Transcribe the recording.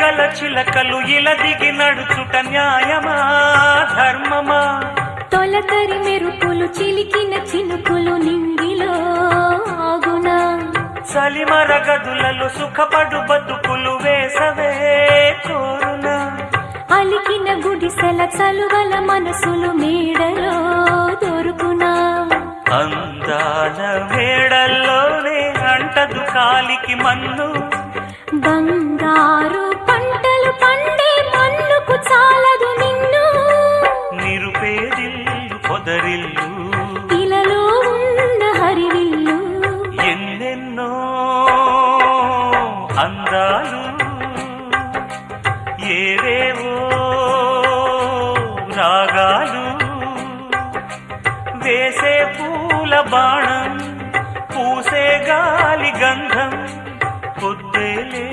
గల చిలకలు ఇలా దిగి నడుచుట న్యాయమా ధర్మమా? తొలకరి మెరుపులు చిలికిన చినుకులు నింగిలో ఆగునా? చలిమర గదులలో సుఖపడు బతుకులు వేసవే కోరునా? అలికిన గుడిసెల చలువల మనసులు మేడలో దొరుకునా? అందాల మేడల్లోనే అంటదు కాలికి మన్ను, బంగారు పంటలు పండే మన్నుకు చాలదు నిన్ను. నిరుపేదిల్లు పొదరిల్లు ఇలలో ఉన్న హరివిల్లు ఎన్నెన్నో అందాలు ఏవేవో రాగాలు వేసే పూల బాణం పూసే గాలి గంధం పొద్దేలే